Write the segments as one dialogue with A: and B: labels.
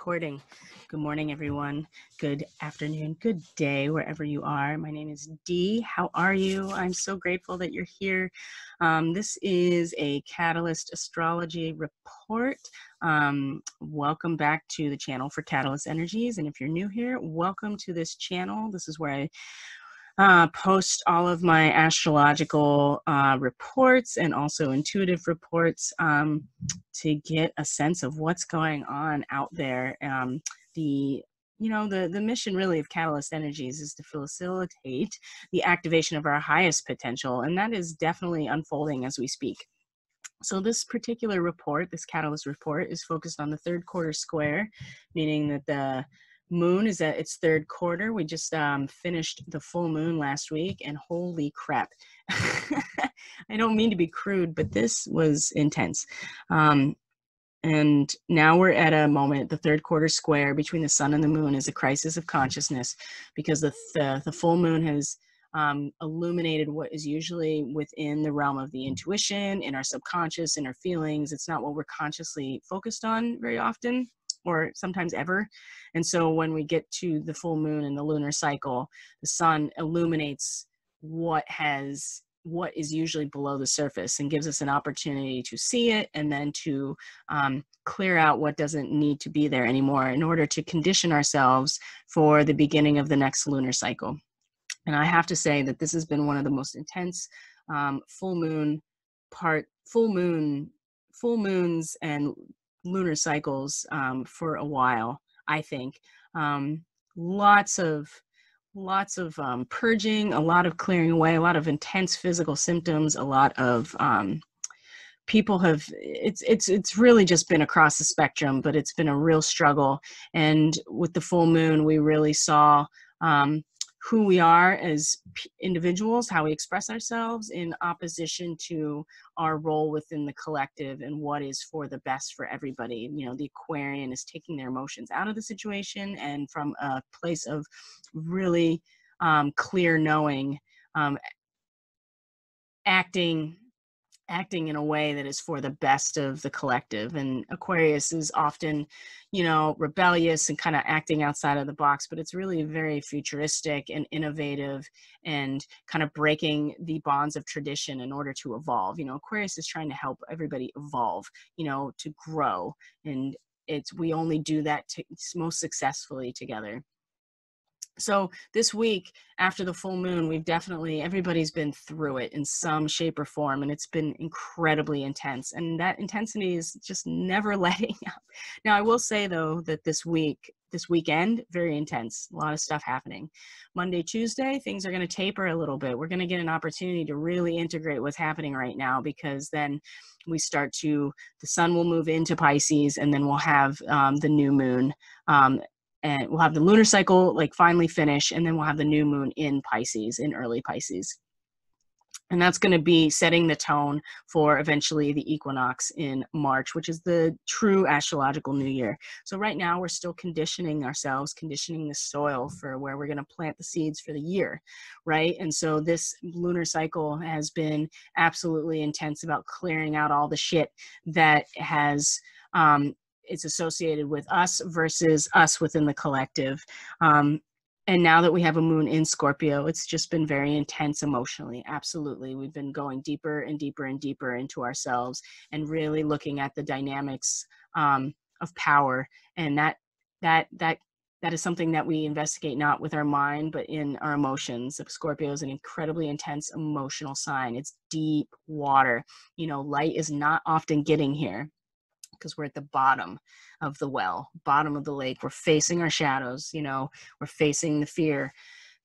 A: recording. Good morning, everyone. Good afternoon, good day, wherever you are. My name is Dee. How are you? I'm so grateful that you're here. This is a Catalyst Astrology report. Welcome back to the channel for Catalyst Energies. And if you're new here, welcome to this channel. This is where I post all of my astrological reports and also intuitive reports to get a sense of what's going on out there. The mission really of Catalyst Energies is to facilitate the activation of our highest potential, and that is definitely unfolding as we speak. So this particular report, this Catalyst report, is focused on the third quarter square, meaning that the moon is at its third quarter. We just finished the full moon last week, and holy crap. I don't mean to be crude, but this was intense. And now we're at a moment, the third quarter square between the sun and the moon is a crisis of consciousness, because the full moon has illuminated what is usually within the realm of the intuition, in our subconscious, in our feelings. It's not what we're consciously focused on very often, or sometimes ever. And so when we get to the full moon and the lunar cycle, the sun illuminates what is usually below the surface and gives us an opportunity to see it, and then to clear out what doesn't need to be there anymore in order to condition ourselves for the beginning of the next lunar cycle. And I have to say that this has been one of the most intense full moons and lunar cycles for a while, I think. Lots of purging, a lot of clearing away, a lot of intense physical symptoms, a lot of people have, it's really just been across the spectrum, but it's been a real struggle. And with the full moon, we really saw who we are as individuals, how we express ourselves in opposition to our role within the collective and what is for the best for everybody. You know, the Aquarian is taking their emotions out of the situation, and from a place of really clear knowing, acting in a way that is for the best of the collective. And Aquarius is often, rebellious and kind of acting outside of the box, but it's really very futuristic and innovative and kind of breaking the bonds of tradition in order to evolve. Aquarius is trying to help everybody evolve, to grow. And we only do that most successfully together. So this week after the full moon, everybody's been through it in some shape or form, and it's been incredibly intense. And that intensity is just never letting up. Now, I will say though, that this weekend, very intense, a lot of stuff happening. Monday, Tuesday, things are going to taper a little bit. We're going to get an opportunity to really integrate what's happening right now, because then the sun will move into Pisces, and then we'll have the new moon, and we'll have the lunar cycle finally finish, and then we'll have the new moon in Pisces, in early Pisces. And that's going to be setting the tone for eventually the equinox in March, which is the true astrological new year. So right now we're still conditioning the soil for where we're going to plant the seeds for the year, right? And so this lunar cycle has been absolutely intense about clearing out all the shit that has it's associated with us versus us within the collective. And now that we have a moon in Scorpio, it's just been very intense emotionally. Absolutely. We've been going deeper and deeper and deeper into ourselves, and really looking at the dynamics of power. And that is something that we investigate not with our mind, but in our emotions. Scorpio is an incredibly intense emotional sign. It's deep water. Light is not often getting here, because we're at the bottom of the well, bottom of the lake. We're facing our shadows, we're facing the fear,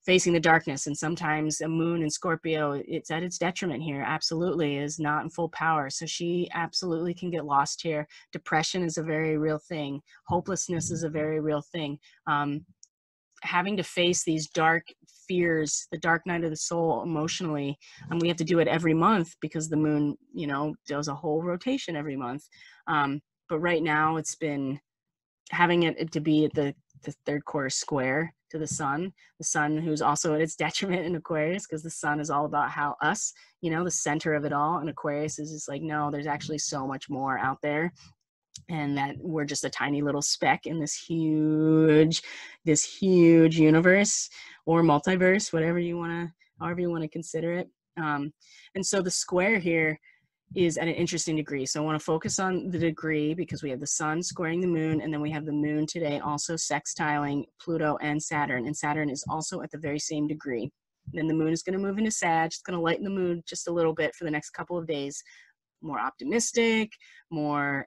A: facing the darkness. And sometimes a moon in Scorpio, it's at its detriment here, absolutely, is not in full power. So she absolutely can get lost here. Depression is a very real thing. Hopelessness is a very real thing. Having to face these dark fears, the dark night of the soul emotionally, and we have to do it every month, because the moon, does a whole rotation every month. But right now it's been having it to be at the third quarter square to the sun who's also at its detriment in Aquarius, because the sun is all about how the center of it all. And Aquarius is just no, there's actually so much more out there. and that we're just a tiny little speck in this huge universe or multiverse, whatever you want to, however you want to consider it. And so the square here is at an interesting degree. So I want to focus on the degree because we have the sun squaring the moon, and then we have the moon today also sextiling Pluto and Saturn is also at the very same degree. Then the moon is going to move into Sag. It's going to lighten the mood just a little bit for the next couple of days. More optimistic, more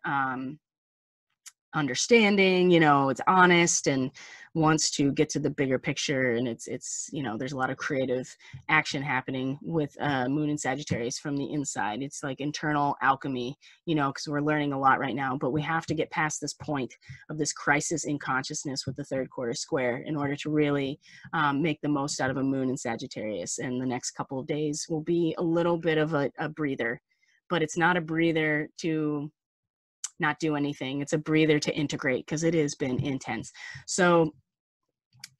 A: understanding, you know, it's honest and wants to get to the bigger picture. And it's you know, there's a lot of creative action happening with moon and Sagittarius from the inside. It's like internal alchemy, you know, because we're learning a lot right now, but we have to get past this point of this crisis in consciousness with the third quarter square in order to really make the most out of a moon in Sagittarius. And the next couple of days will be a little bit of a breather, but it's not a breather to not do anything. It's a breather to integrate because it has been intense. So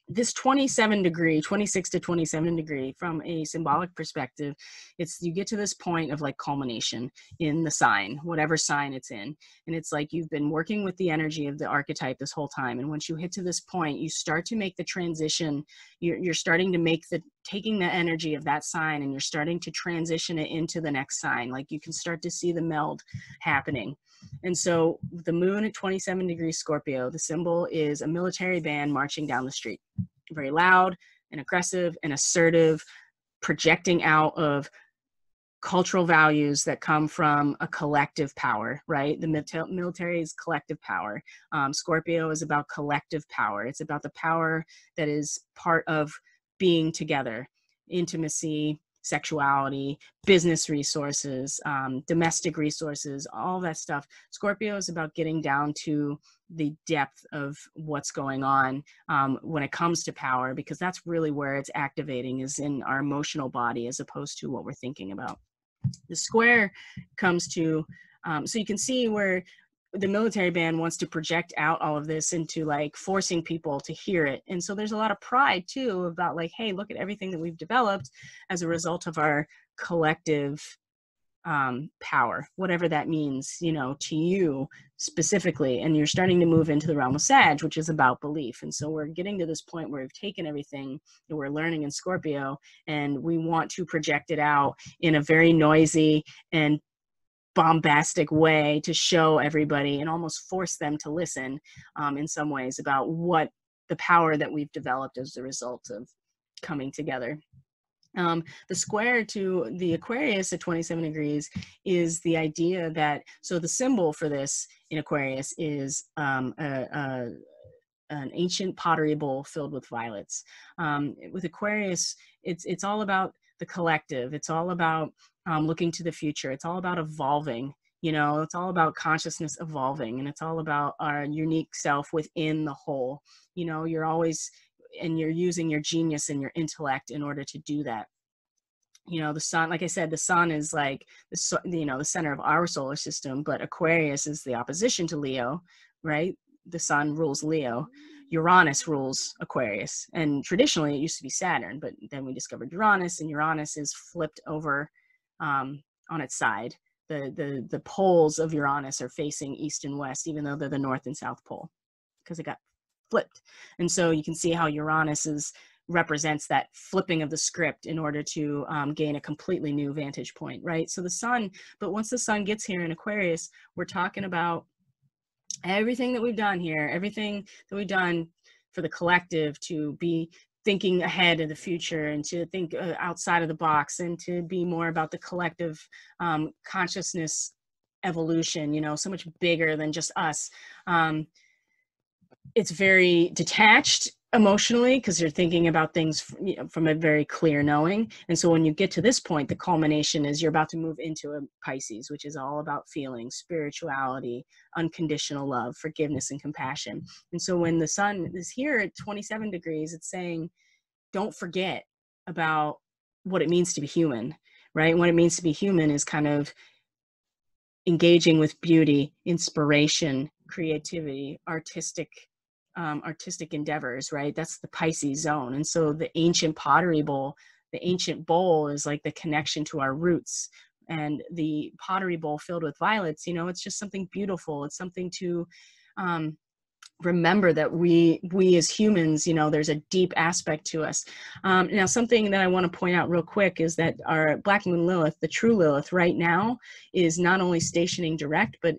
A: this 26 to 27 degree, from a symbolic perspective, it's, you get to this point of like culmination in the sign, whatever sign it's in. And it's like you've been working with the energy of the archetype this whole time. And once you hit to this point, you start to make the transition. You're starting to make taking the energy of that sign and you're starting to transition it into the next sign. Like you can start to see the meld happening. And so the moon at 27 degrees Scorpio, the symbol is a military band marching down the street. Very loud and aggressive and assertive, projecting out of cultural values that come from a collective power, right? The military is collective power. Scorpio is about collective power. It's about the power that is part of being together, intimacy, sexuality, business resources, domestic resources, all that stuff. Scorpio is about getting down to the depth of what's going on when it comes to power, because that's really where it's activating, is in our emotional body as opposed to what we're thinking about. The square comes to, so you can see where the military band wants to project out all of this into like forcing people to hear it. And so there's a lot of pride too about like, hey, look at everything that we've developed as a result of our collective power, whatever that means, you know, to you specifically. And you're starting to move into the realm of Sag, which is about belief. And so we're getting to this point where we've taken everything that we're learning in Scorpio and we want to project it out in a very noisy and bombastic way to show everybody and almost force them to listen in some ways about what the power that we've developed as a result of coming together. The square to the Aquarius at 27 degrees is the idea that, so the symbol for this in Aquarius is an ancient pottery bowl filled with violets. With Aquarius, it's all about the collective. It's all about looking to the future. It's all about evolving. You know, it's all about consciousness evolving, and it's all about our unique self within the whole. You know, you're always, and you're using your genius and your intellect in order to do that. You know, the sun, like I said, the sun is like, you know, the center of our solar system, but Aquarius is the opposition to Leo, right? The sun rules Leo. Uranus rules Aquarius. And traditionally it used to be Saturn, but then we discovered Uranus, and Uranus is flipped over on its side. The poles of Uranus are facing east and west, even though they're the north and south pole, because it got flipped. And so you can see how Uranus represents that flipping of the script in order to gain a completely new vantage point, right? So the sun, but once the sun gets here in Aquarius, we're talking about everything that we've done here, everything that we've done for the collective to be thinking ahead of the future and to think outside of the box and to be more about the collective consciousness evolution, you know, so much bigger than just us. It's very detached emotionally because you're thinking about things from a very clear knowing. And so when you get to this point, the culmination is you're about to move into a Pisces, which is all about feelings, spirituality, unconditional love, forgiveness, and compassion. And so when the sun is here at 27 degrees, it's saying, don't forget about what it means to be human, right? What it means to be human is kind of engaging with beauty, inspiration, creativity, artistic endeavors, right? That's the Pisces zone. And so the ancient pottery bowl, the ancient bowl is like the connection to our roots and the pottery bowl filled with violets, you know, it's just something beautiful. It's something to remember that we as humans, you know, there's a deep aspect to us. Now, something that I want to point out real quick is that our Black Moon Lilith, the true Lilith right now, is not only stationing direct, but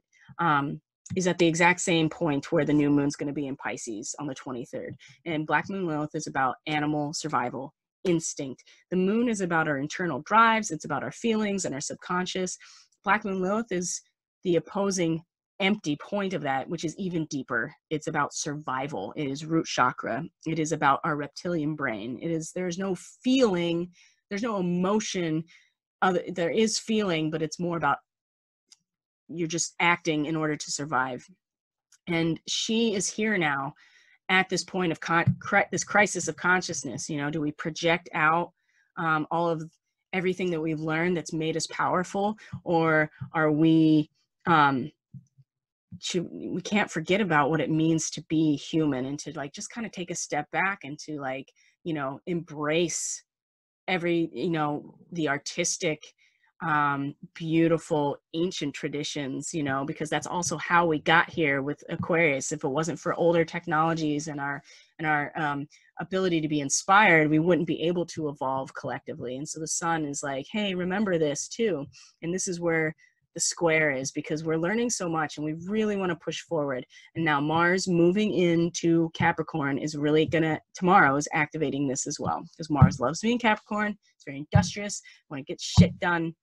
A: is at the exact same point where the new moon's going to be in Pisces on the 23rd. And Black Moon Lilith is about animal survival, instinct. The moon is about our internal drives. It's about our feelings and our subconscious. Black Moon Lilith is the opposing empty point of that, which is even deeper. It's about survival. It is root chakra. It is about our reptilian brain. There's no feeling, there's no emotion. There is feeling, but it's more about you're just acting in order to survive. And she is here now at this point of this crisis of consciousness. You know, do we project out all of everything that we've learned that's made us powerful, or are we we can't forget about what it means to be human, and to like just kind of take a step back and to like, you know, embrace you know, the artistic, beautiful ancient traditions, you know, because that's also how we got here with Aquarius. If it wasn't for older technologies and our ability to be inspired, we wouldn't be able to evolve collectively. And so the sun is like, hey, remember this too. And this is where the square is, because we're learning so much and we really want to push forward. And now Mars moving into Capricorn is really tomorrow is activating this as well, because Mars loves being Capricorn. It's very industrious, want to get shit done.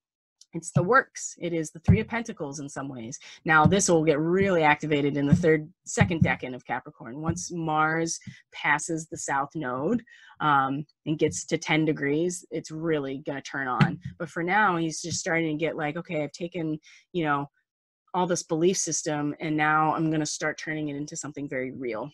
A: It's the works. It is the Three of Pentacles in some ways. Now this will get really activated in the second decan of Capricorn. Once Mars passes the South Node and gets to 10 degrees, it's really going to turn on. But for now, he's just starting to get like, okay, I've taken, you know, all this belief system, and now I'm going to start turning it into something very real.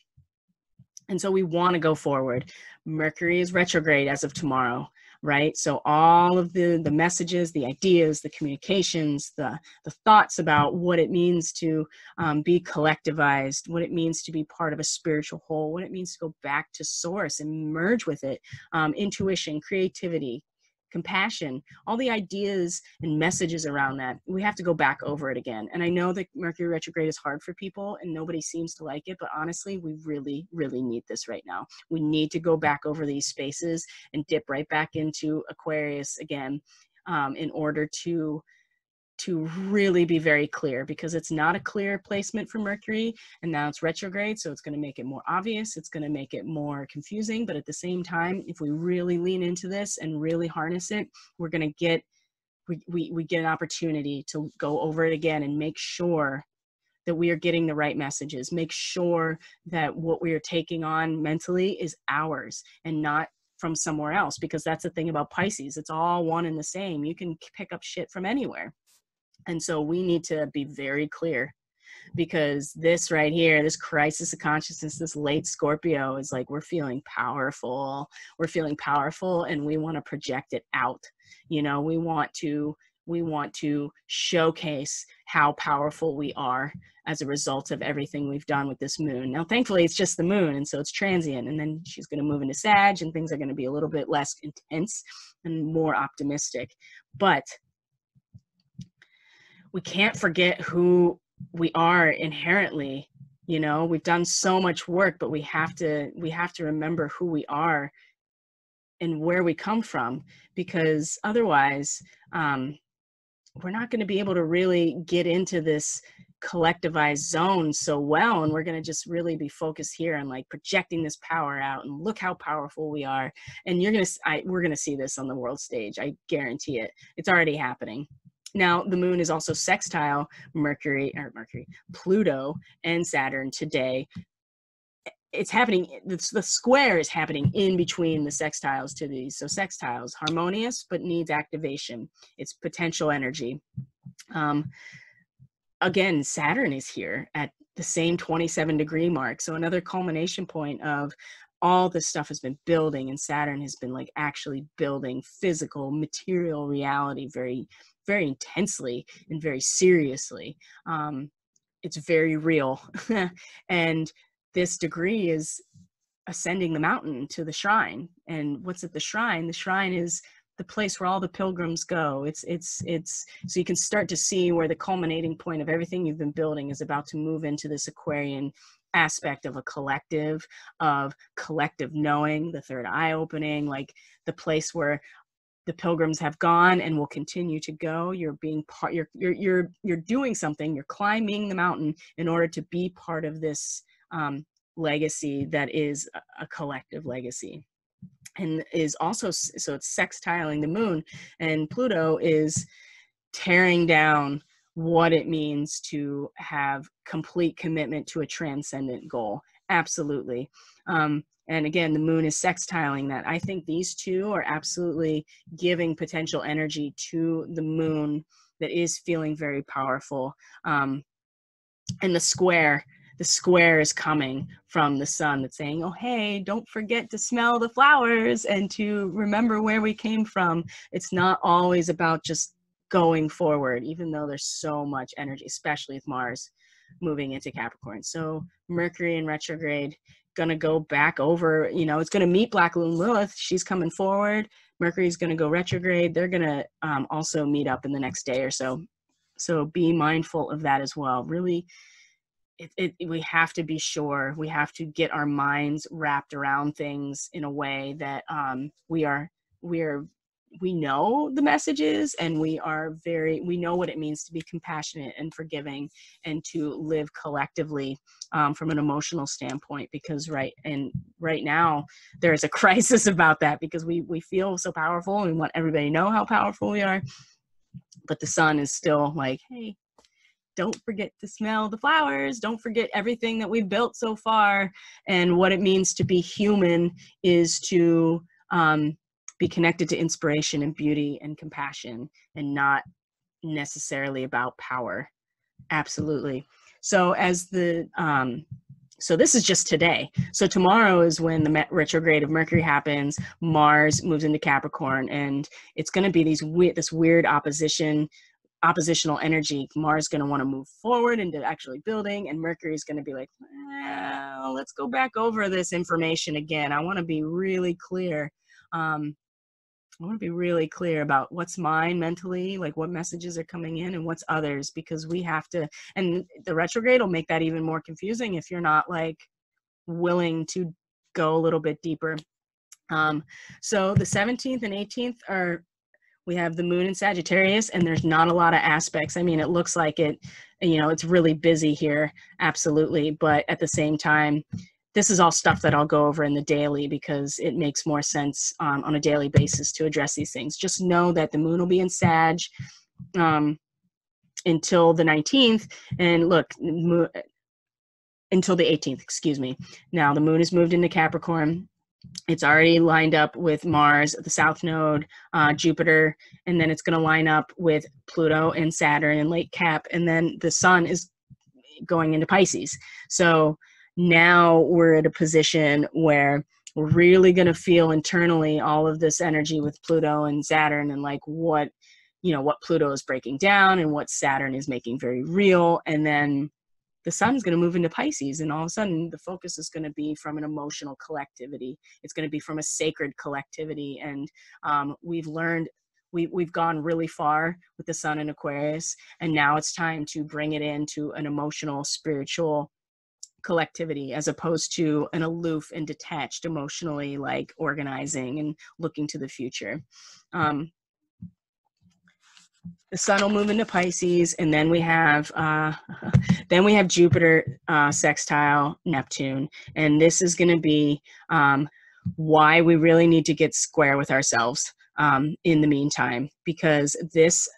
A: And so we want to go forward. Mercury is retrograde as of tomorrow, right? So all of the messages, the ideas, the communications, the thoughts about what it means to be collectivized, what it means to be part of a spiritual whole, what it means to go back to source and merge with it, intuition, creativity, compassion, all the ideas and messages around that, we have to go back over it again. And I know that Mercury retrograde is hard for people and nobody seems to like it, but honestly, we really, really need this right now. We need to go back over these spaces and dip right back into Aquarius again, in order to really be very clear, because it's not a clear placement for Mercury, and now it's retrograde, so it's going to make it more obvious, it's going to make it more confusing. But at the same time, if we really lean into this and really harness it, we're going to get we get an opportunity to go over it again and make sure that we are getting the right messages, make sure that what we are taking on mentally is ours and not from somewhere else, because that's the thing about Pisces, it's all one and the same. You can pick up shit from anywhere. And so we need to be very clear, because this right here, this crisis of consciousness, this late Scorpio is like, we're feeling powerful, and we want to project it out. You know, we want to showcase how powerful we are as a result of everything we've done with this moon. Now, thankfully, it's just the moon, and so it's transient, and then she's going to move into Sag, and things are going to be a little bit less intense and more optimistic. But we can't forget who we are inherently. You know, we've done so much work, but we have to remember who we are and where we come from, because otherwise we're not going to be able to really get into this collectivized zone so well, and we're going to just really be focused here on like projecting this power out and look how powerful we are. And we're going to see this on the world stage. I guarantee it. It's already happening. Now, the moon is also sextile Pluto and Saturn today. It's happening, the square is happening in between the sextiles to these. So sextiles, harmonious, but needs activation. It's potential energy. Again, Saturn is here at the same 27-degree mark. So another culmination point of all this stuff has been building, and Saturn has been like actually building physical, material reality very, very intensely and very seriously. It's very real. And this degree is ascending the mountain to the shrine. And what's at the shrine? The shrine is the place where all the pilgrims go. It's so you can start to see where the culminating point of everything you've been building is about to move into this Aquarian aspect of a collective, of collective knowing, the third eye opening, like the place where the pilgrims have gone and will continue to go. You're being part, you're doing something, you're climbing the mountain in order to be part of this legacy that is a collective legacy. And is also, so it's sextiling the moon, and Pluto is tearing down what it means to have complete commitment to a transcendent goal. Absolutely. And again, the moon is sextiling that. I think these two are absolutely giving potential energy to the moon that is feeling very powerful. And the square is coming from the sun that's saying, oh, hey, don't forget to smell the flowers and to remember where we came from. It's not always about just going forward, even though there's so much energy, especially with Mars moving into Capricorn. So Mercury in retrograde, gonna go back over, you know, it's gonna meet Black Moon Lilith. She's coming forward. Mercury's gonna go retrograde. They're gonna also meet up in the next day or so. So be mindful of that as well. Really, we have to be sure, we have to get our minds wrapped around things in a way that we know the messages, and we know what it means to be compassionate and forgiving and to live collectively from an emotional standpoint, because right now there is a crisis about that, because we feel so powerful and we want everybody to know how powerful we are, but the sun is still like, hey, don't forget to smell the flowers. Don't forget everything that we've built so far. And what it means to be human is to be connected to inspiration and beauty and compassion, and not necessarily about power. Absolutely. So so this is just today. So tomorrow is when the retrograde of Mercury happens. Mars moves into Capricorn, and it's going to be this weird oppositional energy. Mars is going to want to move forward into actually building, and Mercury is going to be like, well, let's go back over this information again. I want to be really clear. I want to be really clear about what's mine mentally, like what messages are coming in, and what's others, because we have to, and the retrograde will make that even more confusing if you're not like willing to go a little bit deeper. So the 17th and 18th we have the moon in Sagittarius, and there's not a lot of aspects. I mean, it looks like it, you know, it's really busy here. Absolutely. But at the same time, this is all stuff that I'll go over in the daily, because it makes more sense on a daily basis to address these things. Just know that the moon will be in Sag until the 19th. And look, until the 18th, excuse me. Now the moon has moved into Capricorn. It's already lined up with Mars, the South Node, Jupiter, and then it's going to line up with Pluto and Saturn in late Cap, and then the sun is going into Pisces. So now we're at a position where we're really going to feel internally all of this energy with Pluto and Saturn, and like what Pluto is breaking down and what Saturn is making very real. And then the sun's going to move into Pisces, and all of a sudden the focus is going to be from an emotional collectivity. It's going to be from a sacred collectivity. And we've learned, we've gone really far with the sun in Aquarius, and now it's time to bring it into an emotional, spiritual collectivity, as opposed to an aloof and detached emotionally, like organizing and looking to the future. The sun will move into Pisces, and then we have Jupiter sextile Neptune, and this is going to be why we really need to get square with ourselves in the meantime, because this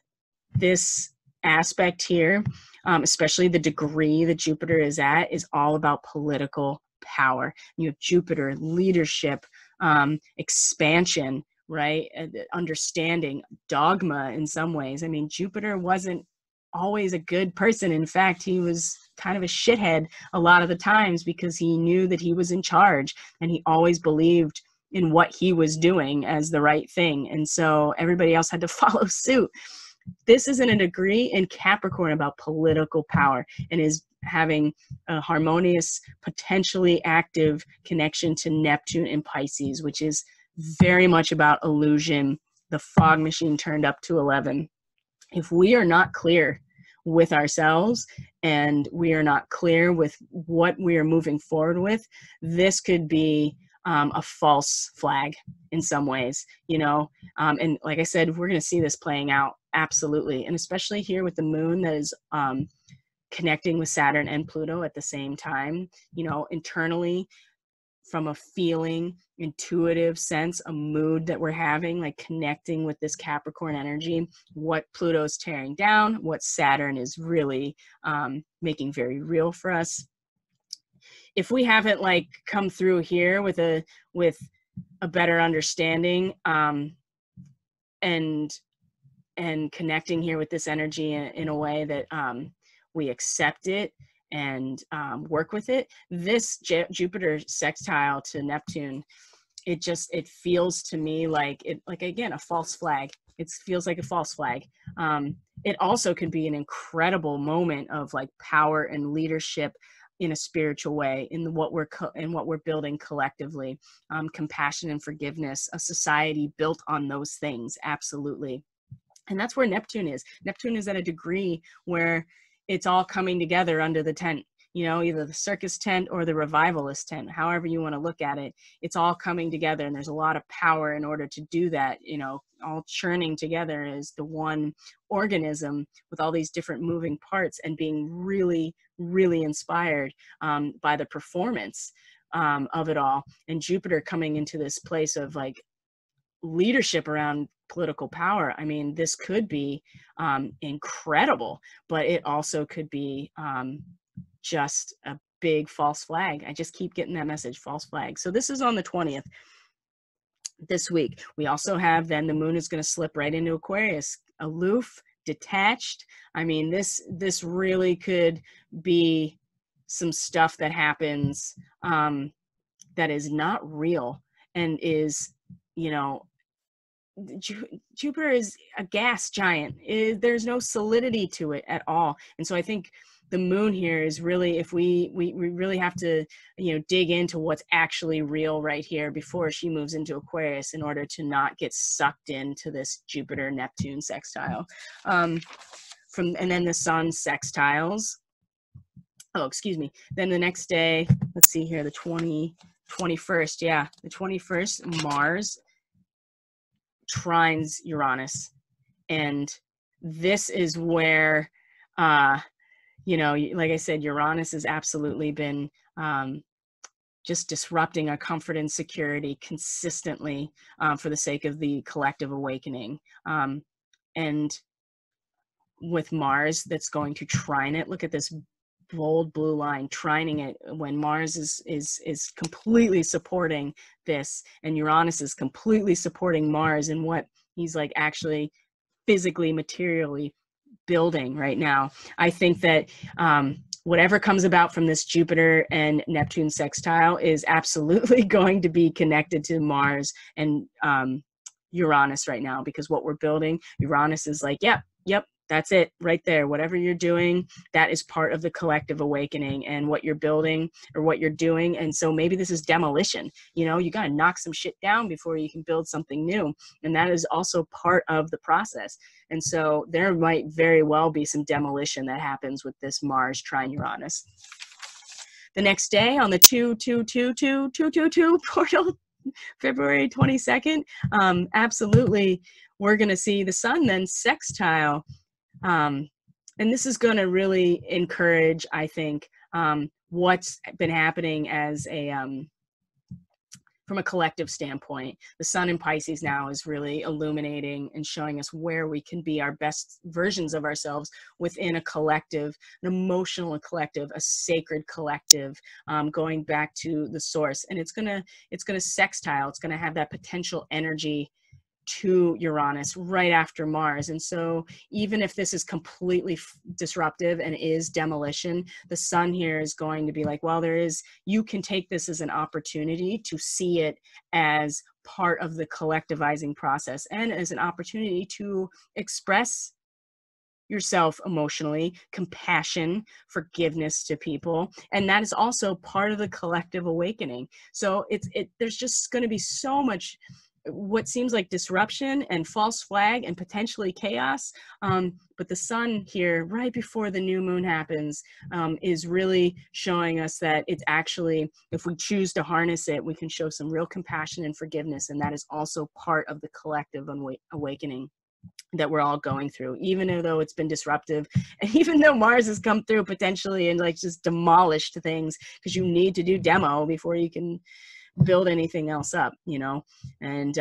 A: aspect here, especially the degree that Jupiter is at, is all about political power. You have Jupiter, leadership, expansion, right? Understanding, dogma in some ways. I mean, Jupiter wasn't always a good person. In fact, he was kind of a shithead a lot of the times, because he knew that he was in charge, and he always believed in what he was doing as the right thing. And so everybody else had to follow suit. This is in a degree in Capricorn about political power, and is having a harmonious, potentially active connection to Neptune in Pisces, which is very much about illusion the fog machine turned up to 11. If we are not clear with ourselves and we are not clear with what we are moving forward with, this could be a false flag in some ways, you know. And like I said, we're going to see this playing out, absolutely. And especially here with the moon that is connecting with Saturn and Pluto at the same time, you know, internally, from a feeling, intuitive sense, a mood that we're having, like connecting with this Capricorn energy, what Pluto's tearing down, what Saturn is really making very real for us. If we haven't like come through here with a better understanding and connecting here with this energy in a way that we accept it and work with it, this Jupiter sextile to Neptune, it feels to me like again, a false flag. It feels like a false flag. It also could be an incredible moment of like power and leadership in a spiritual way, in what we're building collectively, compassion and forgiveness, a society built on those things, absolutely. And that's where Neptune is. Neptune is at a degree where it's all coming together under the tent, you know, either the circus tent or the revivalist tent, however you want to look at it. It's all coming together, and there's a lot of power in order to do that, you know, all churning together as the one organism with all these different moving parts, and being really, really inspired by the performance of it all. And Jupiter coming into this place of like leadership around political power. I mean, this could be incredible, but it also could be just a big false flag. I just keep getting that message, false flag. So this is on the 20th this week. We also have then the moon is going to slip right into Aquarius, aloof, detached. I mean, this really could be some stuff that happens that is not real and is, you know, Jupiter is a gas giant. There's no solidity to it at all. And so I think the moon here is really, if we really have to, you know, dig into what's actually real right here before she moves into Aquarius, in order to not get sucked into this Jupiter Neptune sextile. And then the sun sextiles. Oh, excuse me. Then the next day, let's see here, the 21st. Yeah, the 21st, Mars trines Uranus. And this is where, you know, like I said, Uranus has absolutely been just disrupting our comfort and security consistently for the sake of the collective awakening. And with Mars that's going to trine it, look at this bold blue line trining it, when Mars is completely supporting this, and Uranus is completely supporting Mars in what he's like actually physically, materially building right now. I think that whatever comes about from this Jupiter and Neptune sextile is absolutely going to be connected to Mars and Uranus right now, because what we're building, Uranus is like, yep, that's it right there. Whatever you're doing, that is part of the collective awakening and what you're building or what you're doing. And so maybe this is demolition. You know, you got to knock some shit down before you can build something new. And that is also part of the process. And so there might very well be some demolition that happens with this Mars trine Uranus. The next day on the 2-2-2-2-2-2-2 portal, February 22nd, absolutely, we're going to see the sun then sextile. And this is going to really encourage, I think, what's been happening as a, from a collective standpoint. The sun in Pisces now is really illuminating and showing us where we can be our best versions of ourselves within a collective, an emotional collective, a sacred collective, going back to the source. And it's gonna sextile. It's gonna have that potential energy to Uranus right after Mars. And so even if this is completely disruptive and is demolition, the sun here is going to be like, well, you can take this as an opportunity to see it as part of the collectivizing process and as an opportunity to express yourself emotionally, compassion, forgiveness to people. And that is also part of the collective awakening. So there's just going to be so much what seems like disruption and false flag and potentially chaos. But the sun here, right before the new moon happens, is really showing us that it's actually, if we choose to harness it, we can show some real compassion and forgiveness. And that is also part of the collective awakening that we're all going through, even though it's been disruptive, and even though Mars has come through potentially and like just demolished things, because you need to do demo before you can build anything else up, you know. And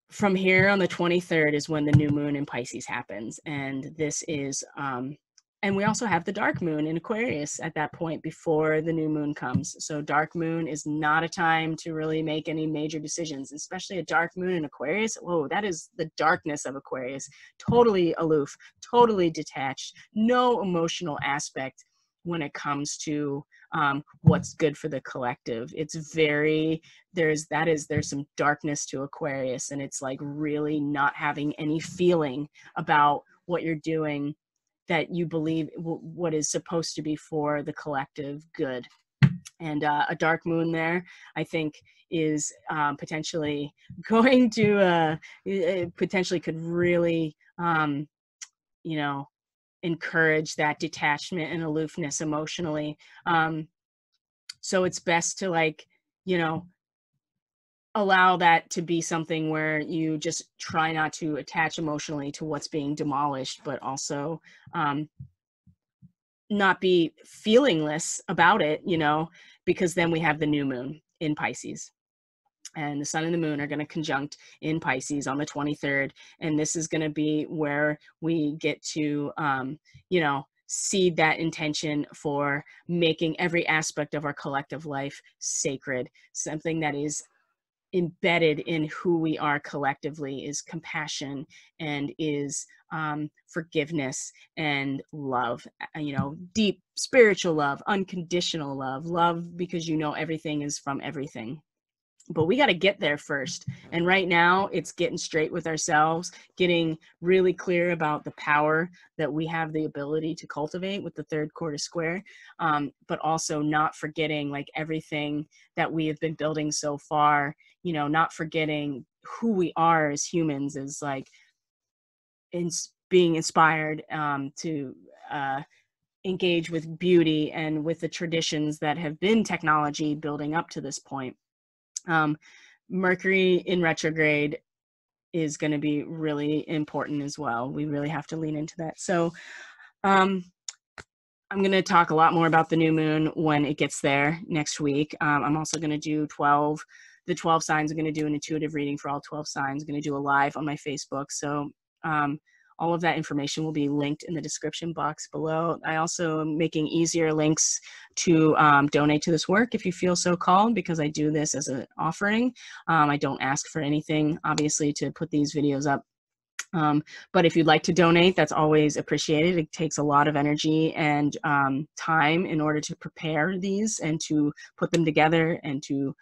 A: from here on the 23rd is when the new moon in Pisces happens, and this is and we also have the dark moon in Aquarius at that point before the new moon comes. So dark moon is not a time to really make any major decisions, especially a dark moon in Aquarius. Whoa, that is the darkness of Aquarius. Totally aloof, totally detached, no emotional aspect when it comes to what's good for the collective. It's very, there's some darkness to Aquarius, and it's like really not having any feeling about what you're doing, that you believe what is supposed to be for the collective good. And a dark moon there, I think, is potentially going to, potentially could really, you know, encourage that detachment and aloofness emotionally. So it's best to, like, you know, allow that to be something where you just try not to attach emotionally to what's being demolished, but also not be feelingless about it, you know, because then we have the new moon in Pisces. And the sun and the moon are going to conjunct in Pisces on the 23rd. And this is going to be where we get to, you know, seed that intention for making every aspect of our collective life sacred. Something that is embedded in who we are collectively is compassion, and is forgiveness and love, you know, deep spiritual love, unconditional love, love because you know everything is from everything. But we got to get there first. And right now it's getting straight with ourselves, getting really clear about the power that we have the ability to cultivate with the third quarter square. But also not forgetting like everything that we have been building so far, you know, not forgetting who we are as humans, is like being inspired to engage with beauty and with the traditions that have been technology building up to this point. Mercury in retrograde is going to be really important as well. We really have to lean into that. So I'm going to talk a lot more about the new moon when it gets there next week. I'm also going to do the 12 signs. I'm going to do an intuitive reading for all 12 signs. I'm going to do a live on my Facebook. So all of that information will be linked in the description box below. I also am making easier links to donate to this work if you feel so called, because I do this as an offering. I don't ask for anything, obviously, to put these videos up. But if you'd like to donate, that's always appreciated. It takes a lot of energy and time in order to prepare these and to put them together and to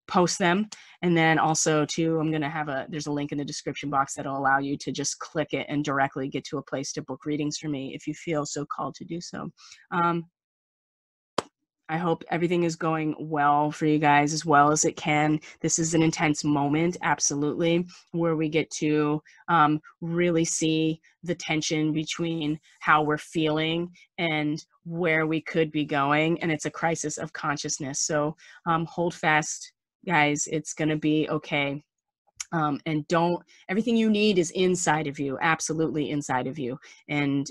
A: post them. And then also too, I'm going to have there's a link in the description box that'll allow you to just click it and directly get to a place to book readings for me if you feel so called to do so. I hope everything is going well for you guys as well as it can. This is an intense moment, absolutely, where we get to really see the tension between how we're feeling and where we could be going. And it's a crisis of consciousness. So hold fast, guys. It's going to be okay. And everything you need is inside of you, absolutely inside of you. And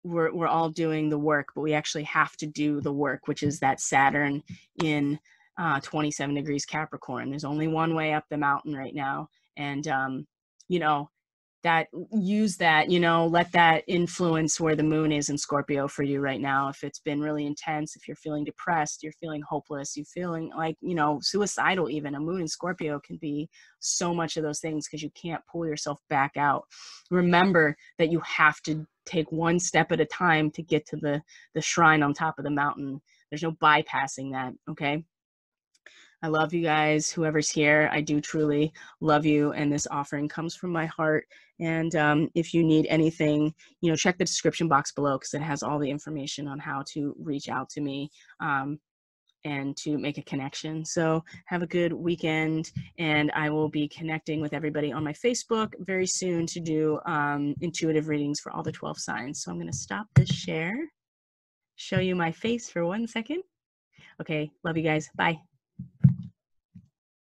A: we're all doing the work, but we actually have to do the work, which is that Saturn in 27 degrees Capricorn. There's only one way up the mountain right now. And, you know, use that, you know, let that influence where the moon is in Scorpio for you right now. If it's been really intense, if you're feeling depressed, you're feeling hopeless, you're feeling like, you know, suicidal, even a moon in Scorpio can be so much of those things because you can't pull yourself back out. Remember that you have to take one step at a time to get to the shrine on top of the mountain. There's no bypassing that. Okay. I love you guys, whoever's here. I do truly love you. And this offering comes from my heart. And if you need anything, you know, check the description box below because it has all the information on how to reach out to me. and to make a connection. So have a good weekend, and I will be connecting with everybody on my Facebook very soon to do intuitive readings for all the 12 signs. So I'm going to stop this share, show you my face for 1 second. Okay, love you guys. Bye.